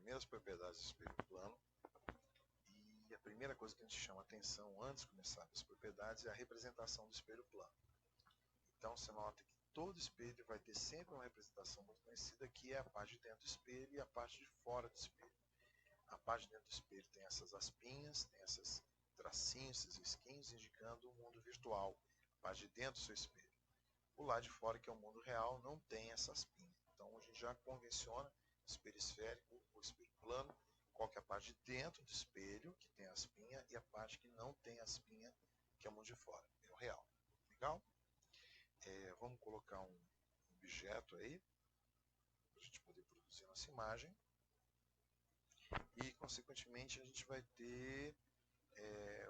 primeiras propriedades do espelho plano. E a primeira coisa que a gente chama atenção antes de começar as propriedades é a representação do espelho plano. Então você nota que todo espelho vai ter sempre uma representação muito conhecida, que é a parte de dentro do espelho e a parte de fora do espelho. A parte de dentro do espelho tem essas aspinhas, tem esses tracinhos, esses risquinhos, indicando o mundo virtual, a parte de dentro do seu espelho. O lado de fora, que é o mundo real, não tem essa aspinha. Então a gente já convenciona o espelho esférico, o espelho plano, qual que é a parte de dentro do espelho, que tem a espinha, e a parte que não tem a espinha, que é o mundo de fora, é o real. Legal? Vamos colocar um objeto aí, para a gente poder produzir nossa imagem. E, consequentemente, a gente vai ter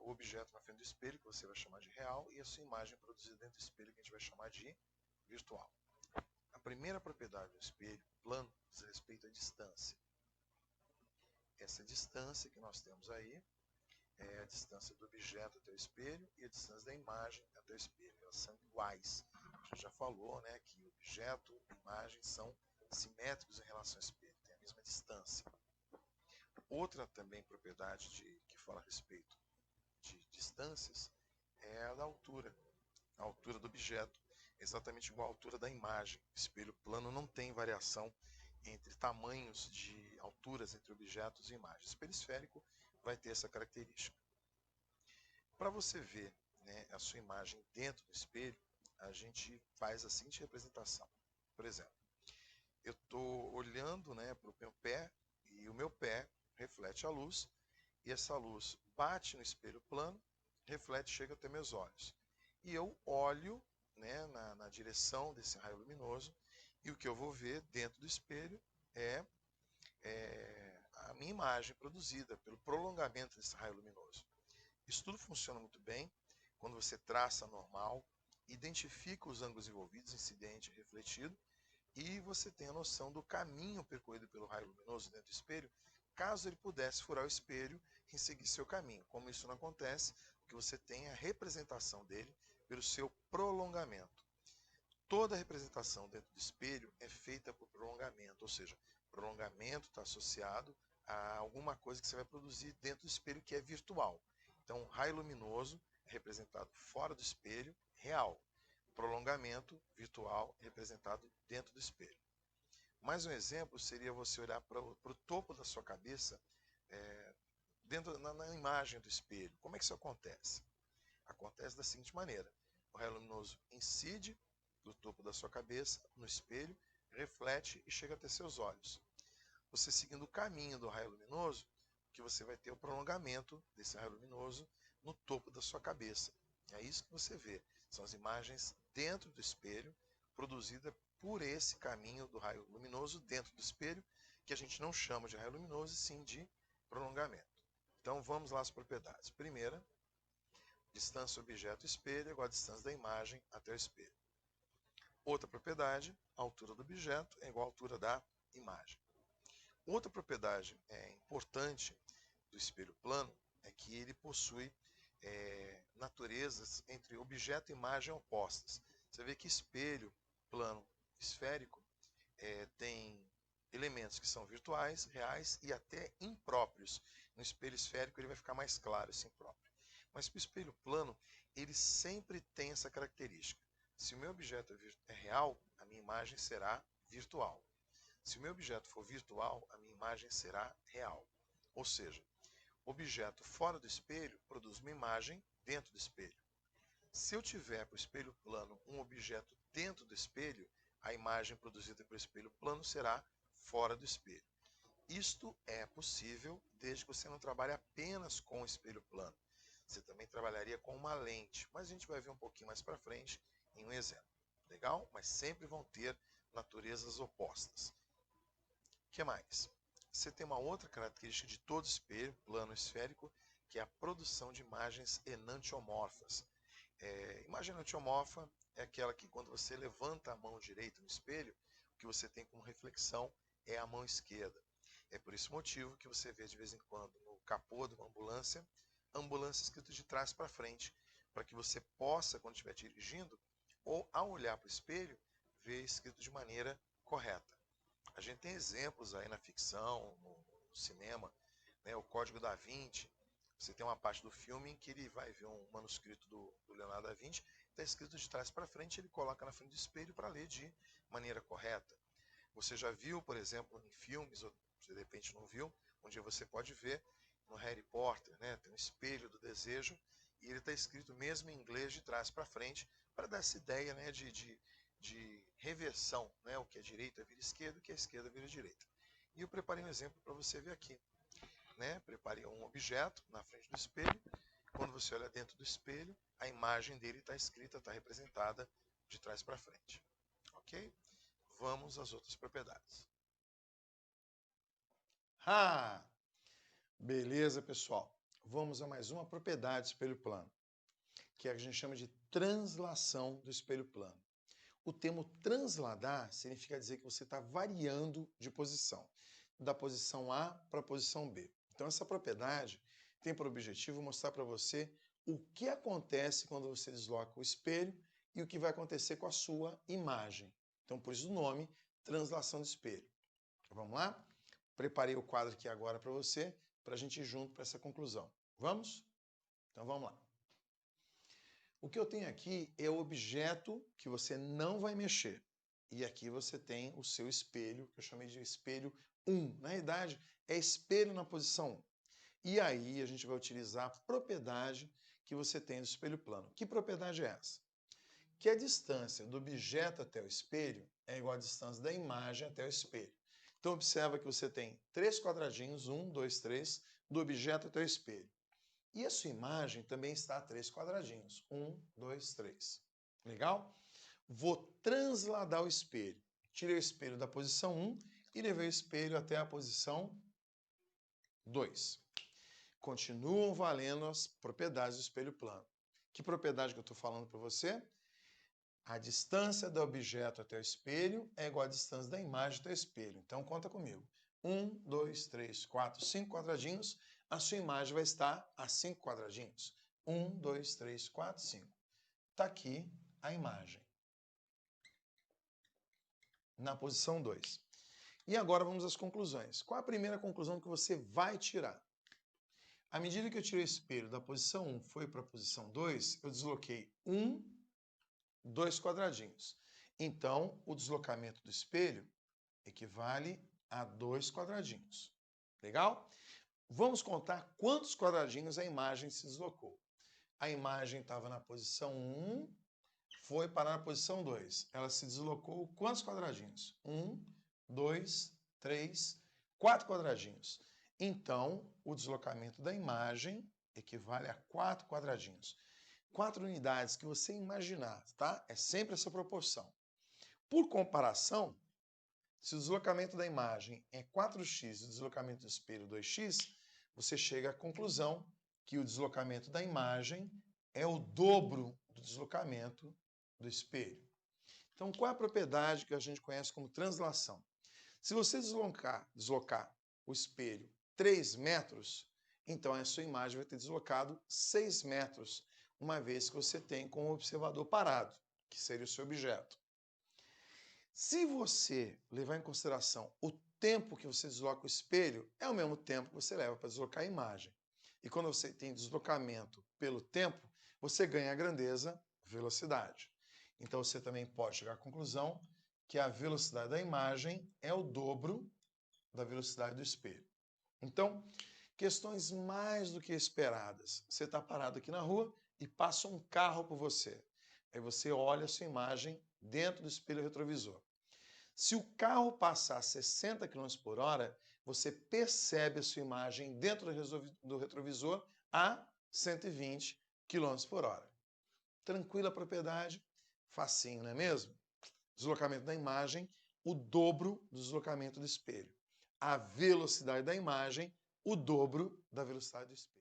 o objeto na frente do espelho, que você vai chamar de real, e a sua imagem produzida dentro do espelho, que a gente vai chamar de virtual. A primeira propriedade do espelho plano diz respeito à distância. Essa distância que nós temos aí é a distância do objeto até o espelho e a distância da imagem até o espelho. Elas são iguais. A gente já falou, né, que objeto e imagem são simétricos em relação ao espelho, tem a mesma distância. Outra também propriedade que fala a respeito de distâncias é a da altura. A altura do objeto é exatamente igual à altura da imagem. O espelho plano não tem variação entre tamanhos de alturas entre objetos e imagens. O espelho esférico vai ter essa característica. Para você ver, né, a sua imagem dentro do espelho, a gente faz a seguinte representação. Por exemplo, eu estou olhando, né, para o meu pé e o meu pé reflete a luz e essa luz bate no espelho plano, reflete, chega até meus olhos. E eu olho, né, na direção desse raio luminoso e o que eu vou ver dentro do espelho é a minha imagem produzida pelo prolongamento desse raio luminoso. Isso tudo funciona muito bem quando você traça normal, identifica os ângulos envolvidos, incidente e refletido, e você tem a noção do caminho percorrido pelo raio luminoso dentro do espelho, caso ele pudesse furar o espelho e seguir seu caminho. Como isso não acontece, o que você tem é a representação dele pelo seu prolongamento. Toda representação dentro do espelho é feita por prolongamento, ou seja, prolongamento está associado a alguma coisa que você vai produzir dentro do espelho que é virtual. Então, raio luminoso é representado fora do espelho, real. Prolongamento virtual é representado dentro do espelho. Mais um exemplo seria você olhar para o topo da sua cabeça, na imagem do espelho. Como é que isso acontece? Acontece da seguinte maneira: o raio luminoso incide do topo da sua cabeça no espelho, reflete e chega até seus olhos. Você seguindo o caminho do raio luminoso, que você vai ter o prolongamento desse raio luminoso no topo da sua cabeça. É isso que você vê. São as imagens dentro do espelho, produzida por esse caminho do raio luminoso dentro do espelho, que a gente não chama de raio luminoso, e sim de prolongamento. Então vamos lá às propriedades. Primeira, distância objeto-espelho é igual à distância da imagem até o espelho. Outra propriedade, a altura do objeto é igual à altura da imagem. Outra propriedade importante do espelho plano é que ele possui naturezas entre objeto e imagem opostas. Você vê que espelho plano esférico tem elementos que são virtuais, reais e até impróprios. No espelho esférico ele vai ficar mais claro esse impróprio. Mas para o espelho plano, ele sempre tem essa característica. Se o meu objeto é real, a minha imagem será virtual. Se o meu objeto for virtual, a minha imagem será real. Ou seja, objeto fora do espelho produz uma imagem dentro do espelho. Se eu tiver para o espelho plano um objeto dentro do espelho, a imagem produzida pelo espelho plano será fora do espelho. Isto é possível desde que você não trabalhe apenas com o espelho plano. Você também trabalharia com uma lente, mas a gente vai ver um pouquinho mais para frente em um exemplo. Legal? Mas sempre vão ter naturezas opostas. O que mais? Você tem uma outra característica de todo espelho, plano esférico, que é a produção de imagens enantiomorfas. Imagem enantiomorfa é aquela que quando você levanta a mão direita no espelho, o que você tem como reflexão é a mão esquerda. É por esse motivo que você vê de vez em quando no capô de uma ambulância escrito de trás para frente, para que você possa, quando estiver dirigindo, ou ao olhar para o espelho, ver escrito de maneira correta. A gente tem exemplos aí na ficção, cinema, né, o Código da Vinci. Você tem uma parte do filme em que ele vai ver um manuscrito do Leonardo da Vinci, está escrito de trás para frente, ele coloca na frente do espelho para ler de maneira correta. Você já viu, por exemplo, em filmes, ou se de repente não viu, onde você pode ver no Harry Potter, né, tem um espelho do desejo, e ele está escrito mesmo em inglês de trás para frente, para dar essa ideia, né, de reversão, né, o que é direita vira esquerda, o que é esquerda vira direita. E eu preparei um exemplo para você ver aqui. Né? Preparei um objeto na frente do espelho. Quando você olha dentro do espelho, a imagem dele está escrita, está representada de trás para frente. Ok? Vamos às outras propriedades. Beleza, pessoal. Vamos a mais uma propriedade do espelho plano, que é a que a gente chama de translação do espelho plano. O termo transladar significa dizer que você está variando de posição, da posição A para a posição B. Então, essa propriedade tem por objetivo mostrar para você o que acontece quando você desloca o espelho e o que vai acontecer com a sua imagem. Então, por isso o nome, translação do espelho. Vamos lá? Preparei o quadro aqui agora para você, para a gente ir junto para essa conclusão. Vamos? Então, vamos lá. O que eu tenho aqui é o objeto que você não vai mexer. E aqui você tem o seu espelho, que eu chamei de espelho 1. Na realidade, é espelho na posição 1. E aí a gente vai utilizar a propriedade que você tem do espelho plano. Que propriedade é essa? Que a distância do objeto até o espelho é igual à distância da imagem até o espelho. Então observa que você tem 3 quadradinhos, 1, 2, 3, do objeto até o espelho. E a sua imagem também está a 3 quadradinhos. 1, 2, 3. Legal? Vou transladar o espelho. Tirei o espelho da posição 1 e levei o espelho até a posição 2. Continuam valendo as propriedades do espelho plano. Que propriedade que eu estou falando para você? A distância do objeto até o espelho é igual à distância da imagem até o espelho. Então, conta comigo. 1, 2, 3, 4, 5 quadradinhos. A sua imagem vai estar a 5 quadradinhos. 1, 2, 3, 4, 5. Está aqui a imagem. Na posição 2. E agora vamos às conclusões. Qual a primeira conclusão que você vai tirar? À medida que eu tirei o espelho da posição 1 foi para a posição 2, eu desloquei 2 quadradinhos. Então, o deslocamento do espelho equivale a 2 quadradinhos. Legal? Vamos contar quantos quadradinhos a imagem se deslocou. A imagem estava na posição 1, foi parar na posição 2. Ela se deslocou quantos quadradinhos? 1, 2, 3, 4 quadradinhos. Então, o deslocamento da imagem equivale a 4 quadradinhos. 4 unidades que você imaginar, tá? É sempre essa proporção. Por comparação, se o deslocamento da imagem é 4x e o deslocamento do espelho 2x, você chega à conclusão que o deslocamento da imagem é o dobro do deslocamento do espelho. Então, qual é a propriedade que a gente conhece como translação? Se você deslocar o espelho 3 metros, então a sua imagem vai ter deslocado 6 metros, uma vez que você tem com o observador parado, que seria o seu objeto. Se você levar em consideração o tempo que você desloca o espelho, é o mesmo tempo que você leva para deslocar a imagem. E quando você tem deslocamento pelo tempo, você ganha a grandeza, velocidade. Então você também pode chegar à conclusão que a velocidade da imagem é o dobro da velocidade do espelho. Então, questões mais do que esperadas. Você está parado aqui na rua e passa um carro por você. Aí você olha a sua imagem dentro do espelho retrovisor. Se o carro passar a 60 km por hora, você percebe a sua imagem dentro do retrovisor a 120 km por hora. Tranquila a propriedade, facinho, não é mesmo? Deslocamento da imagem, o dobro do deslocamento do espelho. A velocidade da imagem, o dobro da velocidade do espelho.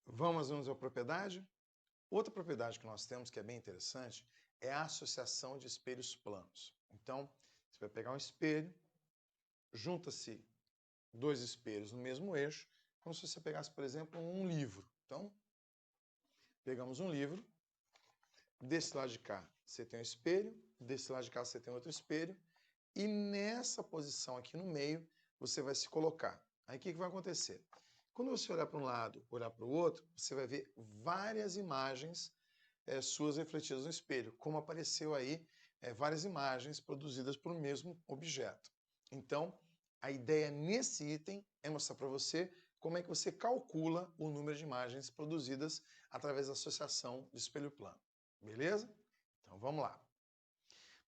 Vamos à propriedade? Outra propriedade que nós temos que é bem interessante é a associação de espelhos planos. Então, você vai pegar um espelho, junta-se 2 espelhos no mesmo eixo, como se você pegasse, por exemplo, um livro. Então, Pegamos um livro, desse lado de cá você tem um espelho, desse lado de cá você tem outro espelho, e nessa posição aqui no meio você vai se colocar. Aí o que vai acontecer? Quando você olhar para um lado, olhar para o outro, você vai ver várias imagens suas refletidas no espelho, como apareceu aí várias imagens produzidas por um mesmo objeto. Então, a ideia nesse item é mostrar para você como é que você calcula o número de imagens produzidas através da associação de espelho plano. Beleza? Então, vamos lá.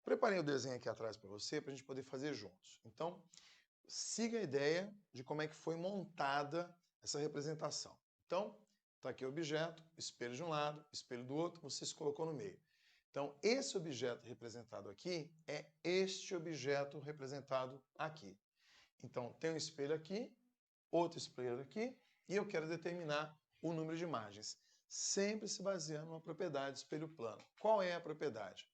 Preparei o desenho aqui atrás para você, para a gente poder fazer juntos. Então, siga a ideia de como é que foi montada essa representação. Então, está aqui o objeto, espelho de um lado, espelho do outro, você se colocou no meio. Então, esse objeto representado aqui é este objeto representado aqui. Então, tem um espelho aqui, outro espelho aqui, e eu quero determinar o número de imagens, sempre se baseando numa propriedade do espelho plano. Qual é a propriedade?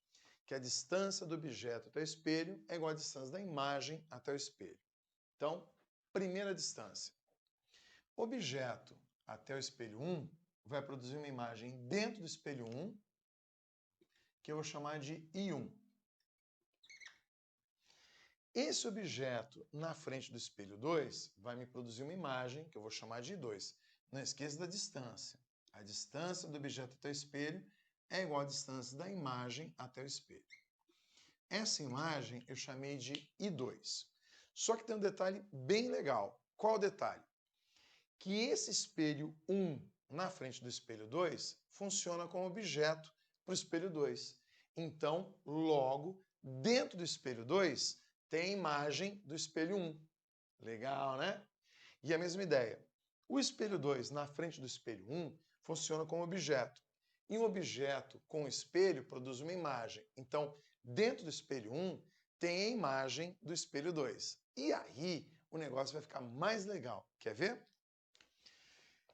Que a distância do objeto até o espelho é igual à distância da imagem até o espelho. Então, primeira distância. Objeto até o espelho 1 vai produzir uma imagem dentro do espelho 1, que eu vou chamar de I1. Esse objeto na frente do espelho 2 vai me produzir uma imagem, que eu vou chamar de I2. Não esqueça da distância. A distância do objeto até o espelho é igual à distância da imagem até o espelho. Essa imagem eu chamei de I2. Só que tem um detalhe bem legal. Qual o detalhe? Que esse espelho 1 na frente do espelho 2 funciona como objeto para o espelho 2. Então, logo, dentro do espelho 2 tem a imagem do espelho 1. Legal, né? E a mesma ideia. O espelho 2 na frente do espelho 1 funciona como objeto. E um objeto com espelho produz uma imagem. Então, dentro do espelho 1 tem a imagem do espelho 2. E aí o negócio vai ficar mais legal. Quer ver?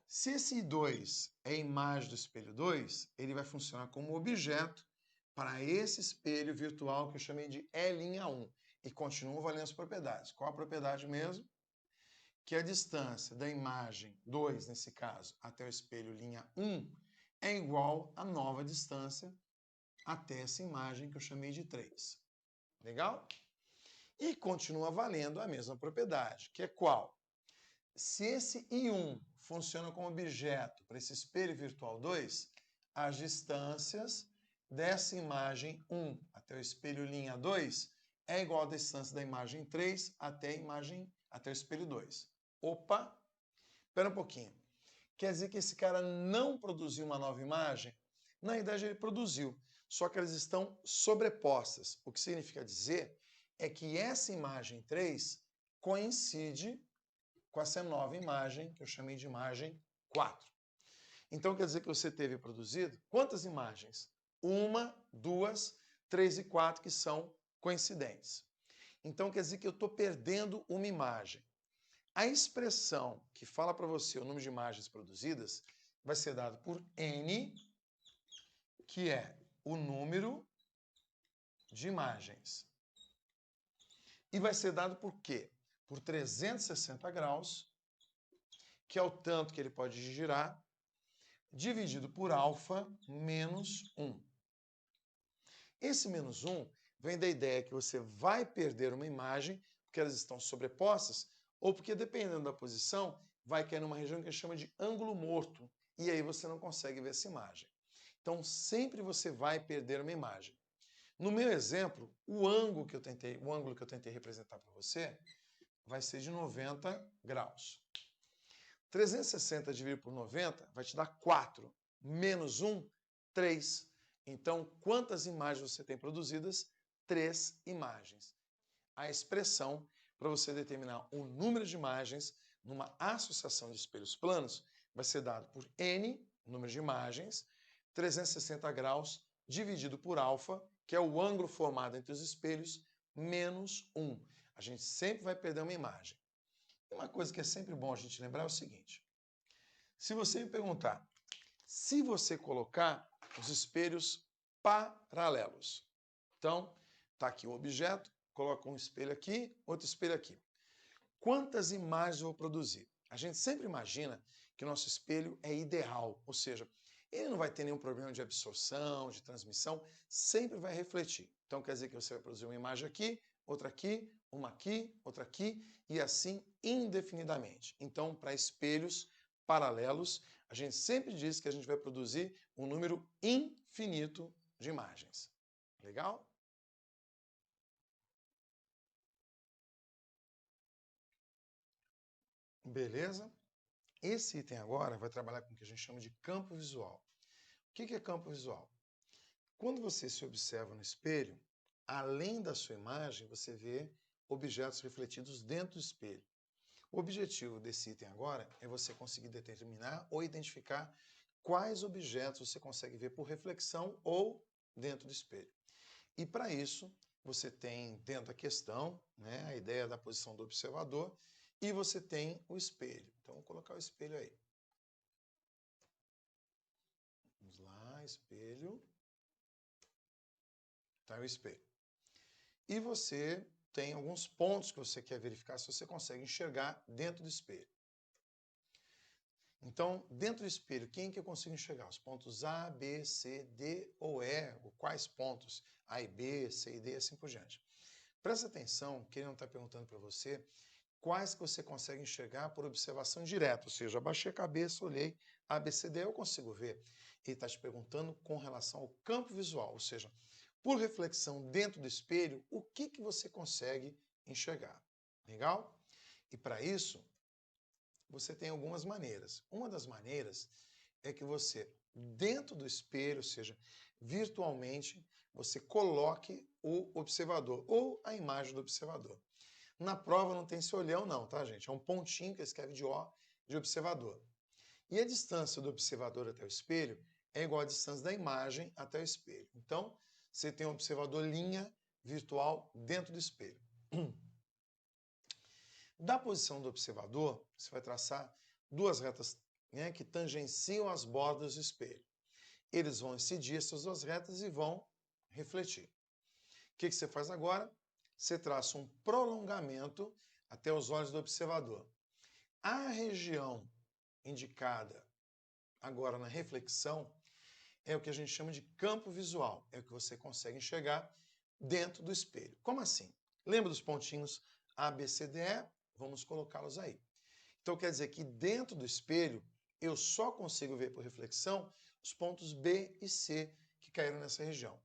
Se esse I2 é a imagem do espelho 2, ele vai funcionar como objeto para esse espelho virtual que eu chamei de E'1. E continua valendo as propriedades. Qual a propriedade mesmo? Que a distância da imagem 2, nesse caso, até o espelho linha 1, é igual à nova distância até essa imagem que eu chamei de 3. Legal? E continua valendo a mesma propriedade, que é qual? Se esse I1 funciona como objeto para esse espelho virtual 2, as distâncias dessa imagem 1 até o espelho linha 2 é igual à distância da imagem 3 até o espelho 2. Opa! Espera um pouquinho. Quer dizer que esse cara não produziu uma nova imagem? Na verdade, ele produziu, só que elas estão sobrepostas. O que significa dizer é que essa imagem 3 coincide com essa nova imagem, que eu chamei de imagem 4. Então, quer dizer que você teve produzido quantas imagens? 1, 2, 3 e 4 que são coincidentes. Então, quer dizer que eu estou perdendo uma imagem. A expressão que fala para você o número de imagens produzidas vai ser dado por N, que é o número de imagens. E vai ser dado por quê? Por 360 graus, que é o tanto que ele pode girar, dividido por alfa menos 1. Esse menos 1 vem da ideia que você vai perder uma imagem porque elas estão sobrepostas ou porque, dependendo da posição, vai cair numa região que a gente chama de ângulo morto e aí você não consegue ver essa imagem. Então, sempre você vai perder uma imagem. No meu exemplo, o ângulo que eu tentei representar para você vai ser de 90 graus. 360 dividido por 90 vai te dar 4. Menos 1, 3. Então, quantas imagens você tem produzidas? 3 imagens. A expressão para você determinar o número de imagens numa associação de espelhos planos vai ser dado por N, número de imagens, 360 graus, dividido por alfa, que é o ângulo formado entre os espelhos, menos 1. A gente sempre vai perder uma imagem. E uma coisa que é sempre bom a gente lembrar é o seguinte. Se você me perguntar, se você colocar os espelhos paralelos. Então, está aqui o objeto, coloca um espelho aqui, outro espelho aqui. Quantas imagens eu vou produzir? A gente sempre imagina que o nosso espelho é ideal, ou seja, ele não vai ter nenhum problema de absorção, de transmissão, sempre vai refletir. Então quer dizer que você vai produzir uma imagem aqui, outra aqui, uma aqui, outra aqui, e assim indefinidamente. Então, para espelhos paralelos, a gente sempre diz que a gente vai produzir um número infinito de imagens. Legal? Beleza? Esse item agora vai trabalhar com o que a gente chama de campo visual. O que é campo visual? Quando você se observa no espelho, além da sua imagem, você vê objetos refletidos dentro do espelho. O objetivo desse item agora é você conseguir determinar ou identificar quais objetos você consegue ver por reflexão ou dentro do espelho. E para isso, você tem dentro da questão, né, a ideia da posição do observador, e você tem o espelho. Então, vou colocar o espelho aí. Vamos lá, espelho. Tá o espelho. E você tem alguns pontos que você quer verificar se você consegue enxergar dentro do espelho. Então, dentro do espelho, quem que eu consigo enxergar? Os pontos A, B, C, D ou E, ou quais pontos A e B, C e D, assim por diante. Presta atenção que ele não está perguntando para você quais que você consegue enxergar por observação direta, ou seja, abaixei a cabeça, olhei A, B, C, D, eu consigo ver. Ele está te perguntando com relação ao campo visual, ou seja, por reflexão dentro do espelho, o que você consegue enxergar. Legal? E para isso, você tem algumas maneiras. Uma das maneiras é que você, dentro do espelho, ou seja, virtualmente, você coloque o observador ou a imagem do observador. Na prova não tem esse olhão não, tá, gente? É um pontinho que escreve de O, de observador. E a distância do observador até o espelho é igual à distância da imagem até o espelho. Então, você tem um observador linha virtual dentro do espelho. Da posição do observador, você vai traçar duas retas, né, que tangenciam as bordas do espelho. Eles vão incidir essas duas retas e vão refletir. O que você faz agora? Você traça um prolongamento até os olhos do observador. A região indicada agora na reflexão é o que a gente chama de campo visual. É o que você consegue enxergar dentro do espelho. Como assim? Lembra dos pontinhos A, B, C, D, E? Vamos colocá-los aí. Então quer dizer que dentro do espelho eu só consigo ver por reflexão os pontos B e C que caíram nessa região.